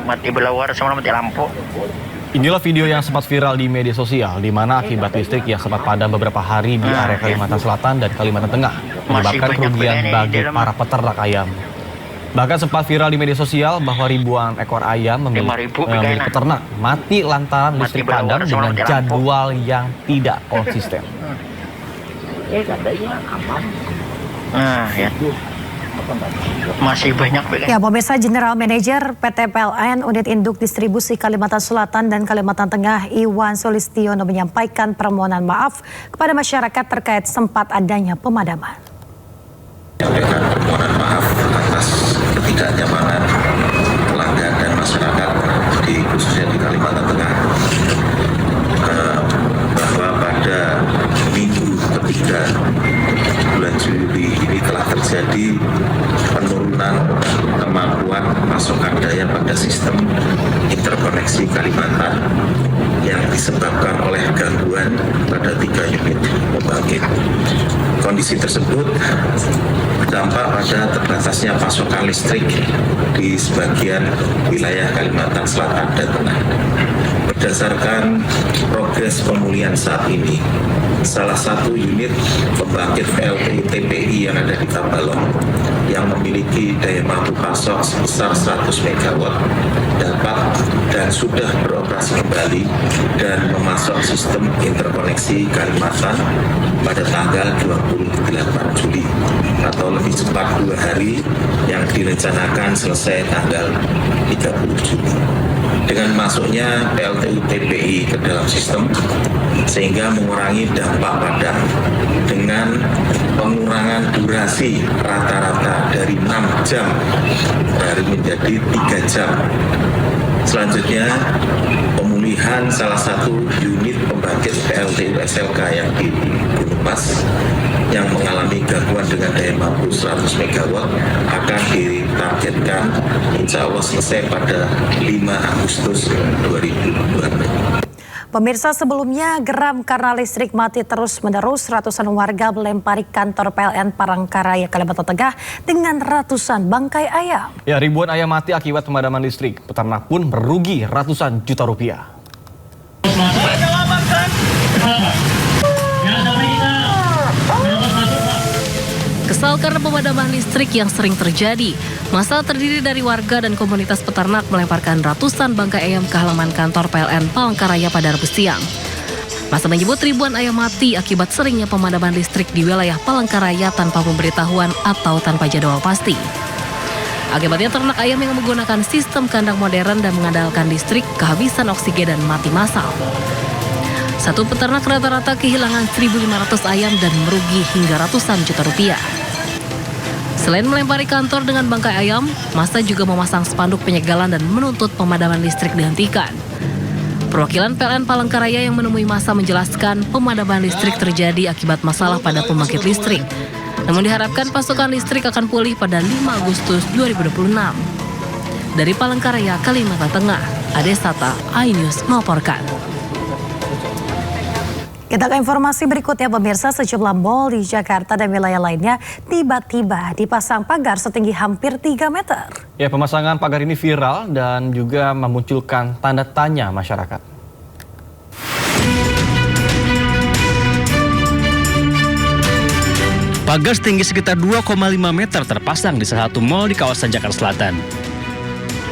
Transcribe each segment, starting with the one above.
mati belawar sama mati lampu. Inilah video yang sempat viral di media sosial, di mana akibat listrik yang sempat padam beberapa hari di area Kalimantan Selatan dan Kalimantan Tengah, menyebabkan kerugian bagi para peternak ayam. Bahkan sempat viral di media sosial bahwa ribuan ekor ayam milik peternak mati lantaran listrik padam dengan jadwal yang tidak konsisten. Nah, ya. Masih banyak. Ya, pemirsa, General Manager PT PLN Unit Induk Distribusi Kalimantan Selatan dan Kalimantan Tengah Iwan Sulistiono menyampaikan permohonan maaf kepada masyarakat terkait sempat adanya pemadaman. Menyampaikan permohonan maaf atas ketidaknyamanan pelanggan dan masyarakat khususnya di Kalimantan Tengah, bahwa pada minggu ketiga bulan Juli ini telah terjadi penurunan kemampuan pasokan daya pada sistem interkoneksi Kalimantan yang disebabkan oleh gangguan pada 3 unit pembangkit. Kondisi tersebut berdampak pada terbatasnya pasokan listrik di sebagian wilayah Kalimantan Selatan dan Tengah. Berdasarkan progres pemulihan saat ini, salah satu unit pembangkit PLTU TPI yang ada di Tabalong yang memiliki daya mampu pasok sebesar 100 MW dapat dan sudah beroperasi kembali dan memasok sistem interkoneksi Kalimantan pada tanggal 28 Juli atau lebih cepat 2 hari yang direncanakan selesai tanggal 30 Juli. Dengan masuknya PLTU TPI ke dalam sistem, sehingga mengurangi dampak padam dengan pengurangan durasi rata-rata dari 6 jam per hari menjadi 3 jam. Selanjutnya, pemulihan salah satu unit pembangkit PLTU SLK yang di Gunung Mas yang mengalami gangguan dengan daya mampu 100 MW akan ditargetkan insya Allah selesai pada 5 Agustus 2020. Pemirsa, sebelumnya geram karena listrik mati terus-menerus, ratusan warga melempari kantor PLN Palangkaraya, Kalimantan Tengah dengan ratusan bangkai ayam. Ya, ribuan ayam mati akibat pemadaman listrik. Peternak pun merugi ratusan juta rupiah. Kesal karena pemadaman listrik yang sering terjadi, massa terdiri dari warga dan komunitas peternak melemparkan ratusan bangkai ayam ke halaman kantor PLN Palangkaraya pada Rabu siang. Massa menyebut ribuan ayam mati akibat seringnya pemadaman listrik di wilayah Palangkaraya tanpa pemberitahuan atau tanpa jadwal pasti. Akibatnya ternak ayam yang menggunakan sistem kandang modern dan mengandalkan listrik kehabisan oksigen dan mati massal. Satu peternak rata-rata kehilangan 1.500 ayam dan merugi hingga ratusan juta rupiah. Selain melempari kantor dengan bangkai ayam, massa juga memasang spanduk penyegalan dan menuntut pemadaman listrik dihentikan. Perwakilan PLN Palangkaraya yang menemui massa menjelaskan pemadaman listrik terjadi akibat masalah pada pembangkit listrik. Namun diharapkan pasokan listrik akan pulih pada 5 Agustus 2026. Dari Palangkaraya, Kalimantan Tengah, Ade Sata, iNews melaporkan. Kita ke informasi berikutnya, pemirsa. Sejumlah mal di Jakarta dan wilayah lainnya tiba-tiba dipasang pagar setinggi hampir 3 meter. Ya, pemasangan pagar ini viral dan juga memunculkan tanda tanya masyarakat. Pagar setinggi sekitar 2,5 meter terpasang di salah satu mal di kawasan Jakarta Selatan.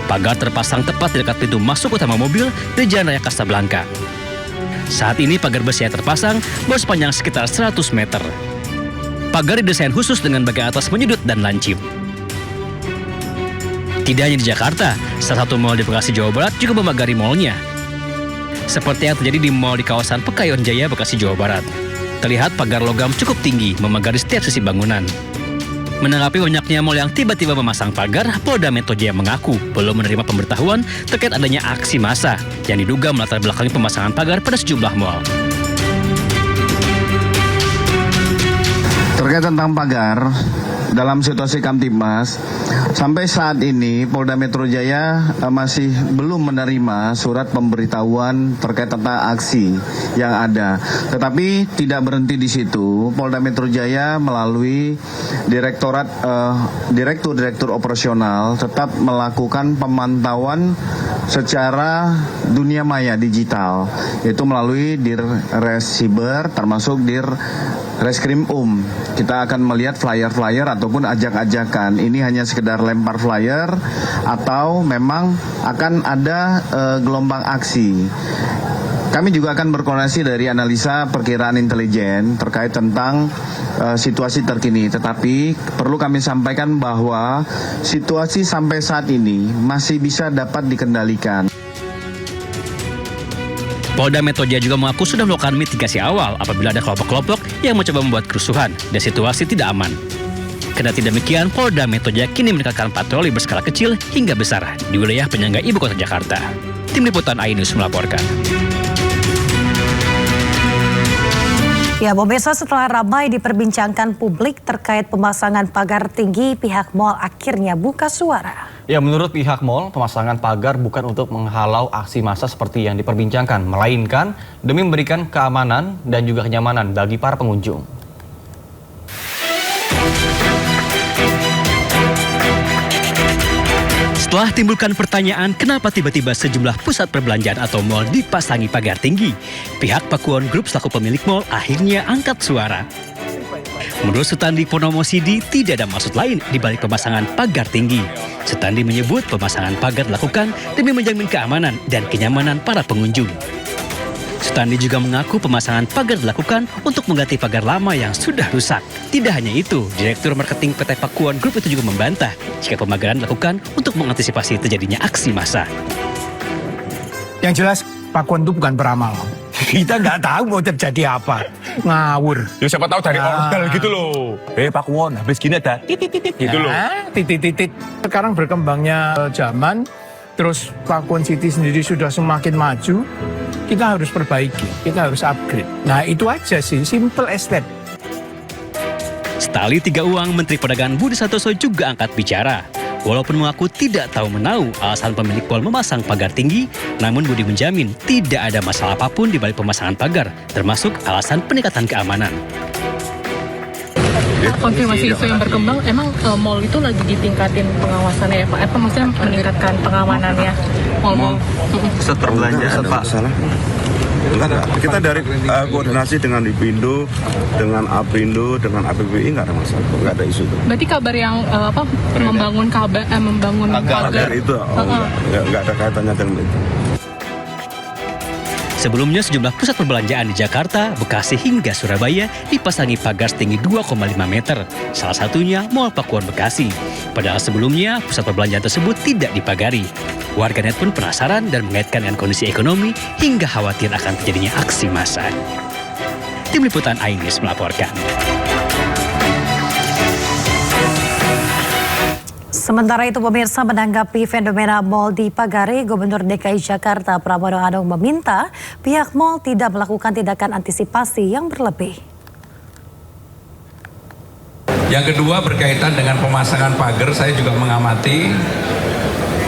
Pagar terpasang tepat di dekat pintu masuk utama mobil di Jalan Raya Kasablanka. Saat ini pagar besi yang terpasang bersepanjang sekitar 100 meter. Pagar didesain khusus dengan bagian atas menyudut dan lancip. Tidak hanya di Jakarta, salah satu mal di Bekasi, Jawa Barat juga memagari malnya. Seperti yang terjadi di mal di kawasan Pekayon Jaya, Bekasi, Jawa Barat. Terlihat pagar logam cukup tinggi memagari setiap sisi bangunan. Menanggapi banyaknya mal yang tiba-tiba memasang pagar, Polda Metro Jaya mengaku belum menerima pemberitahuan terkait adanya aksi massa yang diduga melatar belakangi pemasangan pagar pada sejumlah mal. Terkait tentang pagar, dalam situasi Kamtibmas, sampai saat ini Polda Metro Jaya masih belum menerima surat pemberitahuan terkait tentang aksi yang ada. Tetapi tidak berhenti di situ, Polda Metro Jaya melalui Direktur Operasional tetap melakukan pemantauan secara dunia maya digital, yaitu melalui Dirres Siber termasuk Reskrim Kita akan melihat flyer-flyer ataupun ajak-ajakan. Ini hanya sekedar lempar flyer atau memang akan ada gelombang aksi. Kami juga akan berkoordinasi dari analisa perkiraan intelijen terkait tentang situasi terkini. Tetapi perlu kami sampaikan bahwa situasi sampai saat ini masih bisa dapat dikendalikan. Polda Metro Jaya juga mengaku sudah melakukan mitigasi awal apabila ada kelompok-kelompok yang mencoba membuat kerusuhan dan situasi tidak aman. Kendati demikian, Polda Metro Jaya kini meningkatkan patroli berskala kecil hingga besar di wilayah penyangga ibu kota Jakarta. Tim Liputan iNews melaporkan. Ya, pemirsa, setelah ramai diperbincangkan publik terkait pemasangan pagar tinggi, pihak mal akhirnya buka suara. Ya, menurut pihak mal, pemasangan pagar bukan untuk menghalau aksi massa seperti yang diperbincangkan, melainkan demi memberikan keamanan dan juga kenyamanan bagi para pengunjung. Setelah timbulkan pertanyaan kenapa tiba-tiba sejumlah pusat perbelanjaan atau mal dipasangi pagar tinggi, pihak Pakuwon Group selaku pemilik mal akhirnya angkat suara. Menurut Sutandi Purnomo Sidi, tidak ada maksud lain di balik pemasangan pagar tinggi. Sutandi menyebut pemasangan pagar dilakukan demi menjamin keamanan dan kenyamanan para pengunjung. Sutandi juga mengaku pemasangan pagar dilakukan untuk mengganti pagar lama yang sudah rusak. Tidak hanya itu, Direktur Marketing PT Pakuwon Group itu juga membantah jika pemagaran dilakukan untuk mengantisipasi terjadinya aksi massa. Yang jelas, Pakuwon itu bukan peramal. Kita nggak tahu mau terjadi apa. Ngawur. Ya siapa tahu dari ordal gitu loh. Pakuwon, habis gini ada titit-titit gitu loh. Titit-titit. Sekarang berkembangnya zaman, terus Pakuwon City sendiri sudah semakin maju. Kita harus perbaiki, kita harus upgrade. Nah itu aja sih, simple as that. Setali tiga uang, Menteri Perdagangan Budi Santoso juga angkat bicara. Walaupun mengaku tidak tahu menau alasan pemilik mal memasang pagar tinggi, namun Budi menjamin tidak ada masalah apapun di balik pemasangan pagar, termasuk alasan peningkatan keamanan. Konfirmasi isu yang berkembang, emang mal itu lagi ditingkatin pengawasannya ya Pak? Apa maksudnya meningkatkan pengamanannya mal-mal? Pusat perbelanjaan Pak. Enggak ada. Kita dari koordinasi dengan Ipindo, dengan Aprindo, dengan APBI nggak ada masalah, nggak ada isu itu. Berarti kabar yang membangun pagar itu nggak ada kaitannya dengan itu. Sebelumnya sejumlah pusat perbelanjaan di Jakarta, Bekasi hingga Surabaya dipasangi pagar setinggi 2,5 meter. Salah satunya Mall Pakuwon Bekasi. Padahal sebelumnya pusat perbelanjaan tersebut tidak dipagari. Warganet pun penasaran dan mengaitkan dengan kondisi ekonomi hingga khawatir akan terjadinya aksi massa. Tim Liputan iNews melaporkan. Sementara itu, pemirsa, menanggapi fenomena mal dipagari, Gubernur DKI Jakarta Pramono Anung meminta pihak mal tidak melakukan tindakan antisipasi yang berlebih. Yang kedua berkaitan dengan pemasangan pagar, saya juga mengamati